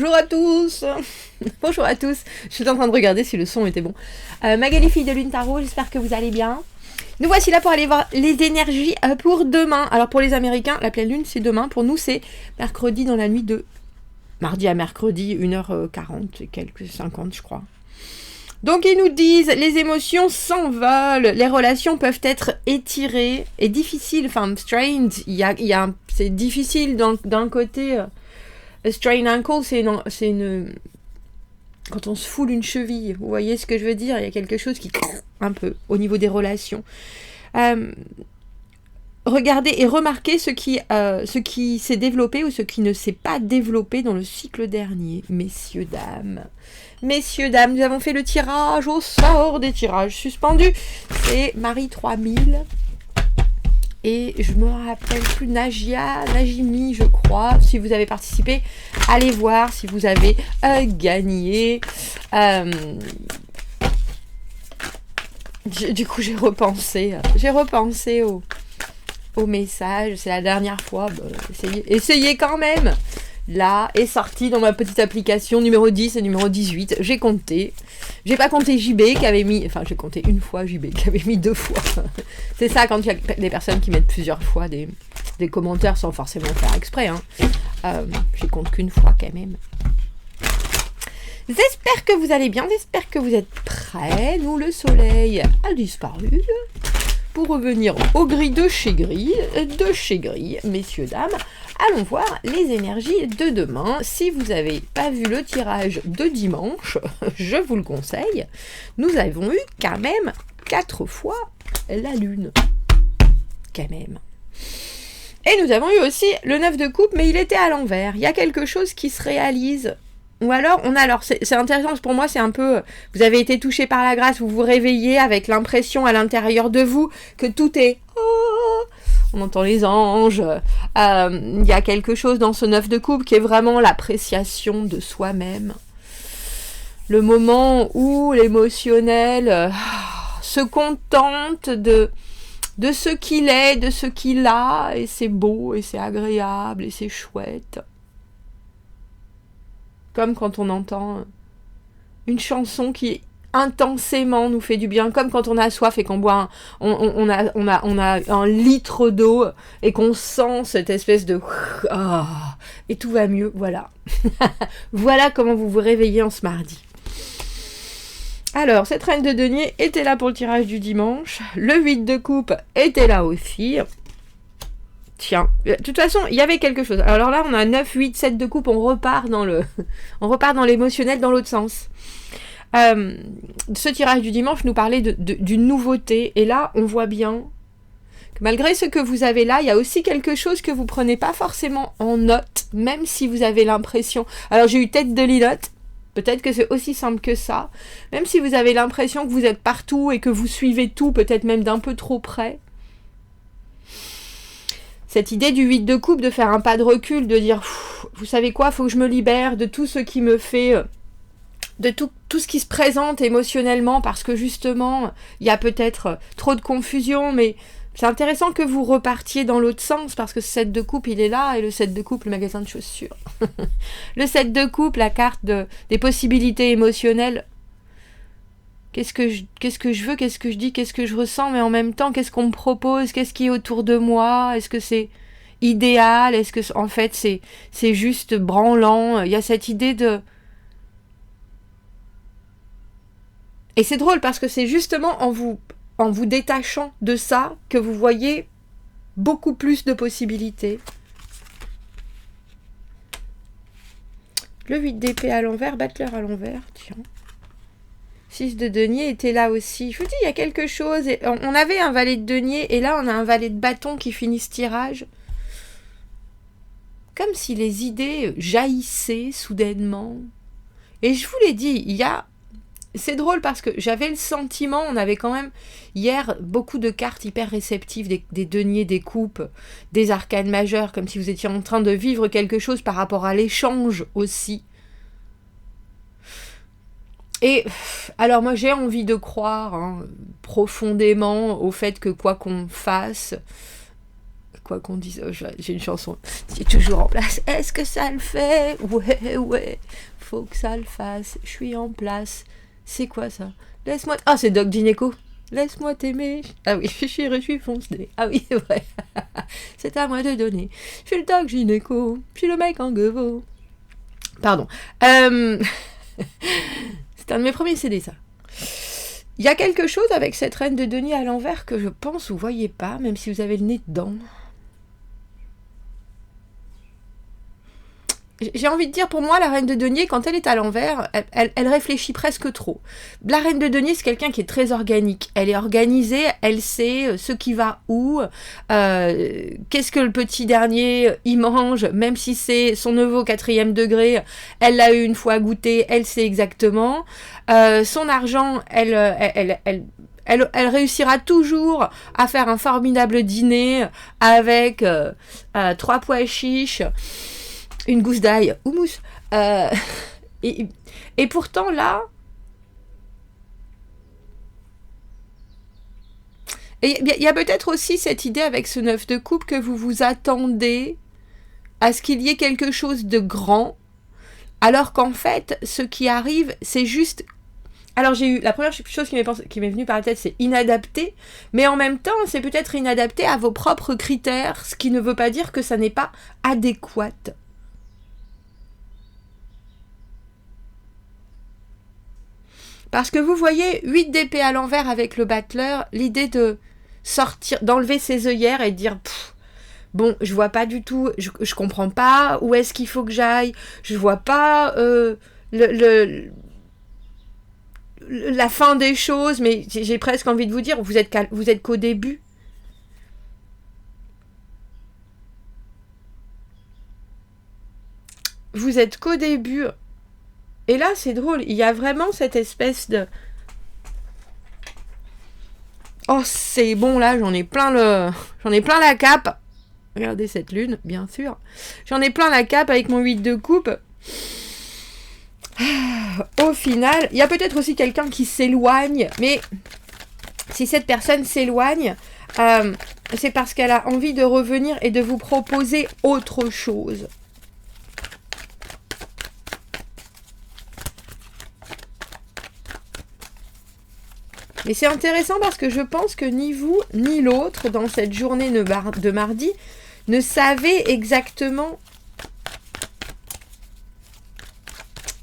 Bonjour à tous. Bonjour à tous. Je suis en train de regarder si le son était bon. Magali, fille de Lune Tarot, j'espère que vous allez bien. Nous voici là pour aller voir les énergies pour demain. Alors pour les Américains, la pleine lune c'est demain. Pour nous c'est mercredi dans la nuit de mardi à mercredi, 1h40 et quelques 50 je crois. Donc ils nous disent, les émotions s'envolent, les relations peuvent être étirées et difficiles, enfin strained, c'est difficile d'un côté, strain ankle, c'est une... Quand on se foule une cheville, vous voyez ce que je veux dire, il y a quelque chose qui... un peu, au niveau des relations. Regardez et remarquez ce qui s'est développé ou ce qui ne s'est pas développé dans le cycle dernier, messieurs, dames. Messieurs, dames, nous avons fait le tirage au sort des tirages suspendus. C'est Marie 3000. Et je me rappelle plus, Najimi, je crois. Si vous avez participé, allez voir si vous avez gagné. Du coup, j'ai repensé au message. C'est la dernière fois. Essayez quand même. Là est sorti dans ma petite application numéro 10 et numéro 18. J'ai compté. J'ai pas compté JB qui avait mis... Enfin, j'ai compté une fois JB qui avait mis 2 fois. C'est ça quand il y a des personnes qui mettent plusieurs fois des commentaires sans forcément faire exprès. Hein. J'y compte qu'une fois quand même. J'espère que vous allez bien. J'espère que vous êtes prêts. Nous, le soleil a disparu. Pour revenir au gris de chez gris, messieurs, dames, allons voir les énergies de demain. Si vous n'avez pas vu le tirage de dimanche, je vous le conseille. Nous avons eu quand même 4 fois la lune. Quand même. Et nous avons eu aussi le 9 de coupe, mais il était à l'envers. Il y a quelque chose qui se réalise. Ou alors, c'est intéressant, pour moi, c'est un peu, vous avez été touché par la grâce, vous vous réveillez avec l'impression à l'intérieur de vous que tout est, on entend les anges, il y a quelque chose dans ce 9 de coupe qui est vraiment l'appréciation de soi-même. Le moment où l'émotionnel se contente de ce qu'il est, de ce qu'il a, et c'est beau, et c'est agréable, et c'est chouette. Comme quand on entend une chanson qui intensément nous fait du bien, comme quand on a soif et qu'on boit on a un litre d'eau et qu'on sent cette espèce de et tout va mieux, voilà. Voilà comment vous vous réveillez en ce mardi. Alors, cette reine de denier était là pour le tirage du dimanche, le 8 de coupe était là aussi. Tiens, de toute façon, il y avait quelque chose. Alors là, on a 9, 8, 7 de coupe, on repart dans l'émotionnel dans l'autre sens. Ce tirage du dimanche nous parlait d'une nouveauté. Et là, on voit bien que malgré ce que vous avez là, il y a aussi quelque chose que vous prenez pas forcément en note, même si vous avez l'impression... Alors, j'ai eu tête de linotte. Peut-être que c'est aussi simple que ça. Même si vous avez l'impression que vous êtes partout et que vous suivez tout, peut-être même d'un peu trop près. Cette idée du 8 de coupe, de faire un pas de recul, de dire, vous savez quoi, faut que je me libère de tout ce qui me fait, de tout ce qui se présente émotionnellement, parce que justement, il y a peut-être trop de confusion, mais c'est intéressant que vous repartiez dans l'autre sens, parce que ce 7 de coupe, il est là, et le 7 de coupe, le magasin de chaussures. Le 7 de coupe, la carte des possibilités émotionnelles. Qu'est-ce que je veux, qu'est-ce que je dis, qu'est-ce que je ressens, mais en même temps, qu'est-ce qu'on me propose, qu'est-ce qui est autour de moi, est-ce que c'est idéal, est-ce que en fait c'est juste branlant, il y a cette idée de... Et c'est drôle parce que c'est justement en vous détachant de ça que vous voyez beaucoup plus de possibilités. Le 8 d'épée à l'envers, battleur à l'envers, tiens. 6 de denier était là aussi. Je vous dis, il y a quelque chose. Et on avait un valet de denier et là, on a un valet de bâton qui finit ce tirage. Comme si les idées jaillissaient soudainement. Et je vous l'ai dit, c'est drôle parce que j'avais le sentiment, on avait quand même hier beaucoup de cartes hyper réceptives, des deniers, des coupes, des arcanes majeures, comme si vous étiez en train de vivre quelque chose par rapport à l'échange aussi. Et alors moi j'ai envie de croire profondément au fait que quoi qu'on fasse, quoi qu'on dise. J'ai une chanson qui est toujours en place. Est-ce que ça le fait? Ouais, ouais. Faut que ça le fasse. Je suis en place. C'est quoi ça? Laisse-moi... Ah, c'est Doc Gineco. Laisse-moi t'aimer. Ah oui, je suis foncé. Ah oui, c'est vrai. C'est à moi de donner. Je suis le Doc Gineco. Je suis le mec en gueveau. Pardon. C'est un de mes premiers CD, ça. Il y a quelque chose avec cette reine de denier à l'envers que je pense vous voyez pas, même si vous avez le nez dedans. J'ai envie de dire, pour moi, la reine de denier, quand elle est à l'envers, elle réfléchit presque trop. La reine de denier, c'est quelqu'un qui est très organique. Elle est organisée, elle sait ce qui va où, qu'est-ce que le petit dernier y mange, même si c'est son neveu au 4e degré, elle l'a eu une fois goûté, elle sait exactement. Son argent, elle réussira toujours à faire un formidable dîner avec 3 pois chiches, une gousse d'ail ou mousse. Et pourtant, là... Il y a peut-être aussi cette idée avec ce 9 de coupe que vous vous attendez à ce qu'il y ait quelque chose de grand, alors qu'en fait, ce qui arrive, c'est juste... Alors j'ai eu... La première chose qui m'est venue par la tête, c'est inadapté, mais en même temps, c'est peut-être inadapté à vos propres critères, ce qui ne veut pas dire que ça n'est pas adéquat. Parce que vous voyez, 8 d'épée à l'envers avec le battleur, l'idée de sortir, d'enlever ses œillères et de dire bon, je vois pas du tout, je comprends pas, où est-ce qu'il faut que j'aille, je vois pas la fin des choses, mais j'ai presque envie de vous dire, vous êtes qu'au début. Vous êtes qu'au début. Et là, c'est drôle, il y a vraiment cette espèce de... Oh, c'est bon, là, j'en ai plein la cape. Regardez cette lune, bien sûr. J'en ai plein la cape avec mon 8 de coupe. Au final, il y a peut-être aussi quelqu'un qui s'éloigne, mais si cette personne s'éloigne, c'est parce qu'elle a envie de revenir et de vous proposer autre chose. Mais c'est intéressant parce que je pense que ni vous, ni l'autre, dans cette journée de mardi, ne savez exactement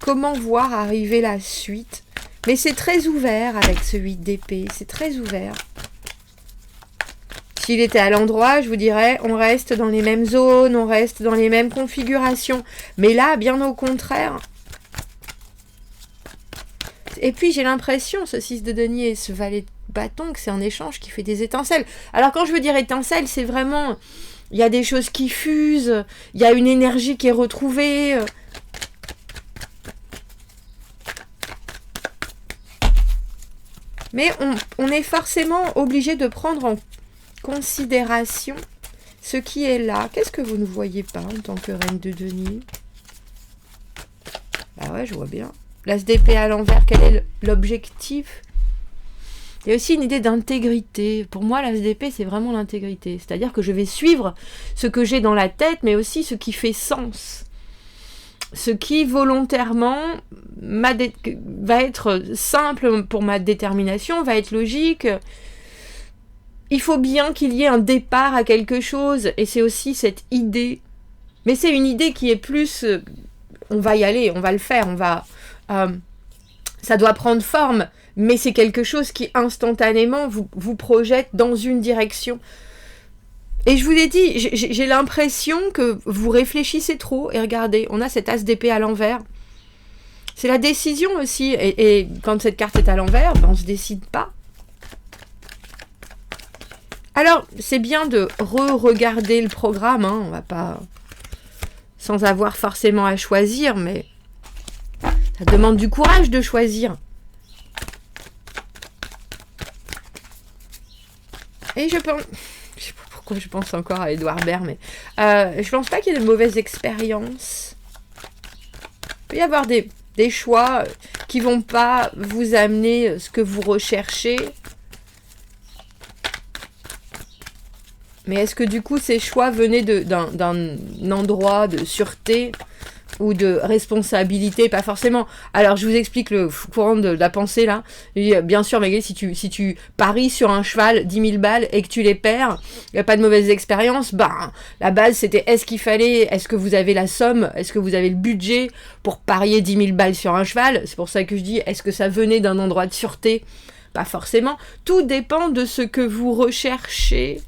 comment voir arriver la suite. Mais c'est très ouvert avec ce 8 d'épée, c'est très ouvert. S'il était à l'endroit, je vous dirais, on reste dans les mêmes zones, on reste dans les mêmes configurations. Mais là, bien au contraire... Et puis j'ai l'impression, ce 6 de denier et ce valet de bâton, que c'est un échange qui fait des étincelles. Alors quand je veux dire étincelles, c'est vraiment... Il y a des choses qui fusent, il y a une énergie qui est retrouvée. Mais on est forcément obligé de prendre en considération ce qui est là. Qu'est-ce que vous ne voyez pas en tant que reine de denier? Bah ouais, je vois bien. L'as d'épée à l'envers, quel est l'objectif? Il y a aussi une idée d'intégrité. Pour moi, l'as d'épée, c'est vraiment l'intégrité. C'est-à-dire que je vais suivre ce que j'ai dans la tête, mais aussi ce qui fait sens. Ce qui, volontairement, va être simple pour ma détermination, va être logique. Il faut bien qu'il y ait un départ à quelque chose, et c'est aussi cette idée. Mais c'est une idée qui est plus... on va y aller, on va le faire, on va... ça doit prendre forme, mais c'est quelque chose qui instantanément vous projette dans une direction. Et je vous l'ai dit, j'ai l'impression que vous réfléchissez trop. Et regardez, on a cet as d'épée à l'envers. C'est la décision aussi. Et quand cette carte est à l'envers, ben on ne se décide pas. Alors, c'est bien de re-regarder le programme. Hein, on va pas... sans avoir forcément à choisir, mais... ça demande du courage de choisir. Et je pense... je sais pas pourquoi je pense encore à Edouard Baird, mais... je pense pas qu'il y ait de mauvaises expériences. Il peut y avoir des choix qui vont pas vous amener ce que vous recherchez. Mais est-ce que du coup ces choix venaient d'un endroit de sûreté ou de responsabilité? Pas forcément. Alors je vous explique le courant de la pensée là. Bien sûr Magali, si tu paries sur un cheval 10 000 balles et que tu les perds, il n'y a pas de mauvaise expérience, la base c'était est-ce que vous avez la somme, est-ce que vous avez le budget pour parier 10 000 balles sur un cheval? C'est pour ça que je dis, est-ce que ça venait d'un endroit de sûreté? Pas forcément. Tout dépend de ce que vous recherchez.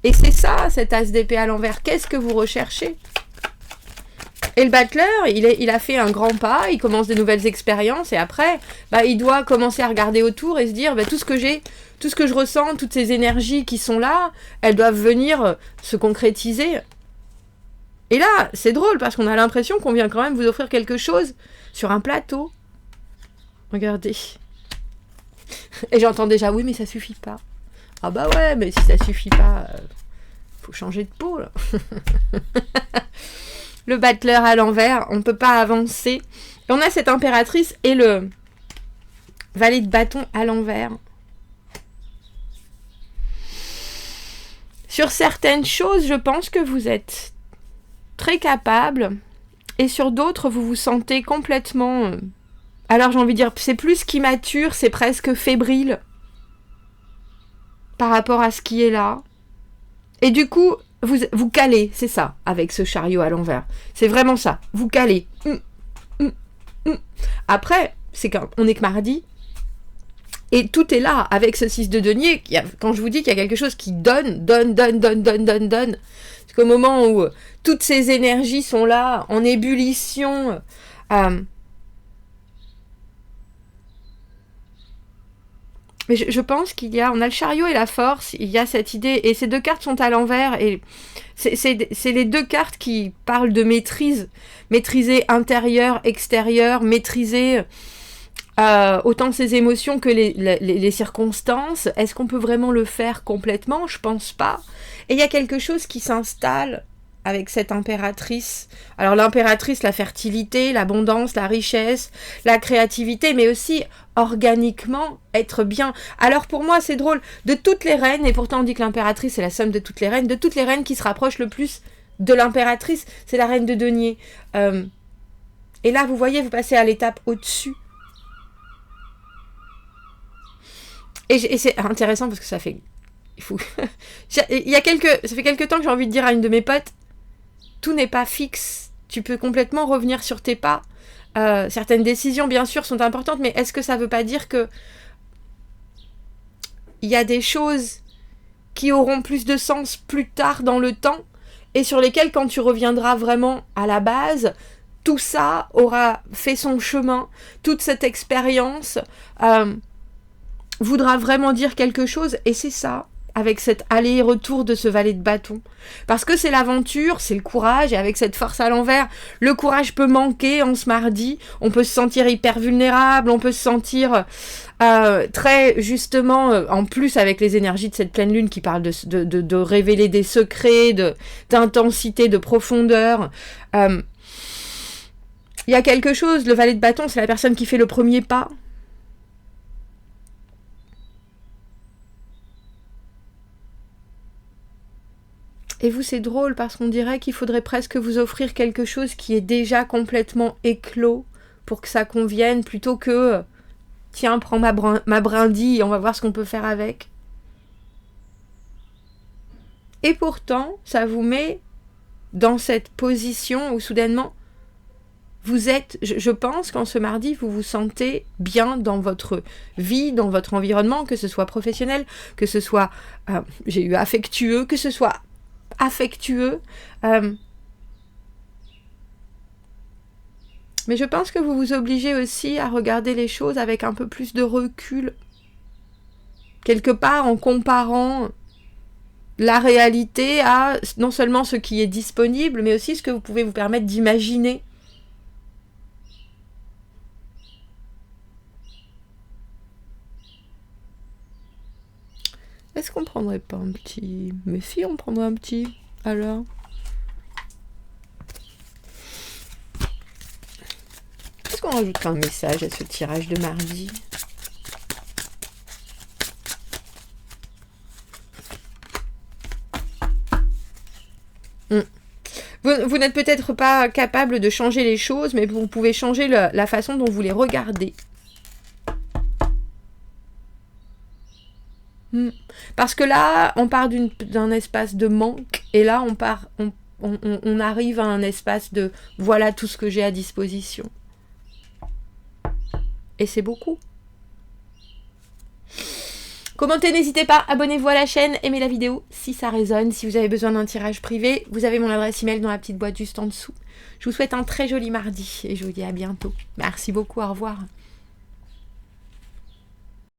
Et c'est ça, cet as d'épée à l'envers. Qu'est-ce que vous recherchez? Et le battleur, il a fait un grand pas, il commence de nouvelles expériences, et après, il doit commencer à regarder autour et se dire, tout ce que j'ai, tout ce que je ressens, toutes ces énergies qui sont là, elles doivent venir se concrétiser. Et là, c'est drôle, parce qu'on a l'impression qu'on vient quand même vous offrir quelque chose sur un plateau. Regardez. Et j'entends déjà, oui, mais ça suffit pas. Ah bah ouais, mais si ça suffit pas, faut changer de peau, là. Le battleur à l'envers, on ne peut pas avancer. Et on a cette impératrice et le valet de bâton à l'envers. Sur certaines choses, je pense que vous êtes très capable. Et sur d'autres, vous vous sentez complètement... Alors j'ai envie de dire, c'est plus qu'immature, c'est presque fébrile. Par rapport à ce qui est là. Et du coup, vous calez, c'est ça, avec ce chariot à l'envers. C'est vraiment ça, vous calez. Après, on est que mardi, et tout est là, avec ce 6 de denier, quand je vous dis qu'il y a quelque chose qui donne. C'est qu'au moment où toutes ces énergies sont là, en ébullition, mais je pense on a le chariot et la force, il y a cette idée, et ces deux cartes sont à l'envers, et c'est les deux cartes qui parlent de maîtrise, maîtriser intérieur, extérieur, maîtriser autant ses émotions que les circonstances. Est-ce qu'on peut vraiment le faire complètement? Je pense pas. Et il y a quelque chose qui s'installe avec cette impératrice. Alors l'impératrice, la fertilité, l'abondance, la richesse, la créativité, mais aussi organiquement être bien. Alors pour moi c'est drôle, de toutes les reines, et pourtant on dit que l'impératrice c'est la somme de toutes les reines qui se rapprochent le plus de l'impératrice, c'est la reine de denier. Et là vous voyez, vous passez à l'étape au-dessus. Et c'est intéressant parce que ça fait... ça fait quelques temps que j'ai envie de dire à une de mes potes, tout n'est pas fixe, tu peux complètement revenir sur tes pas. Certaines décisions, bien sûr, sont importantes, mais est-ce que ça ne veut pas dire que il y a des choses qui auront plus de sens plus tard dans le temps, et sur lesquelles, quand tu reviendras vraiment à la base, tout ça aura fait son chemin, toute cette expérience voudra vraiment dire quelque chose, et c'est ça, avec cet aller-retour de ce valet de bâton. Parce que c'est l'aventure, c'est le courage, et avec cette force à l'envers, le courage peut manquer en ce mardi, on peut se sentir hyper vulnérable, on peut se sentir très, justement, en plus avec les énergies de cette pleine lune qui parle de révéler des secrets, d'intensité, de profondeur. Il y a quelque chose, le valet de bâton, c'est la personne qui fait le premier pas. Et vous, c'est drôle parce qu'on dirait qu'il faudrait presque vous offrir quelque chose qui est déjà complètement éclos pour que ça convienne, plutôt que « Tiens, prends ma brindille et on va voir ce qu'on peut faire avec. » Et pourtant, ça vous met dans cette position où soudainement, vous êtes... Je pense qu'en ce mardi, vous vous sentez bien dans votre vie, dans votre environnement, que ce soit professionnel, que ce soit, j'ai eu affectueux, que ce soit affectueux. Mais je pense que vous vous obligez aussi à regarder les choses avec un peu plus de recul. Quelque part en comparant la réalité à non seulement ce qui est disponible, mais aussi ce que vous pouvez vous permettre d'imaginer. Est-ce qu'on prendrait pas un petit... Mais si, on prendrait un petit... Alors... Est-ce qu'on rajoute un message à ce tirage de mardi ? vous n'êtes peut-être pas capable de changer les choses, mais vous pouvez changer la façon dont vous les regardez. Parce que là, on part d'un espace de manque, et là, on arrive à un espace de voilà tout ce que j'ai à disposition. Et c'est beaucoup. Commentez, n'hésitez pas, abonnez-vous à la chaîne, aimez la vidéo si ça résonne. Si vous avez besoin d'un tirage privé, vous avez mon adresse email dans la petite boîte juste en dessous. Je vous souhaite un très joli mardi et je vous dis à bientôt. Merci beaucoup, au revoir.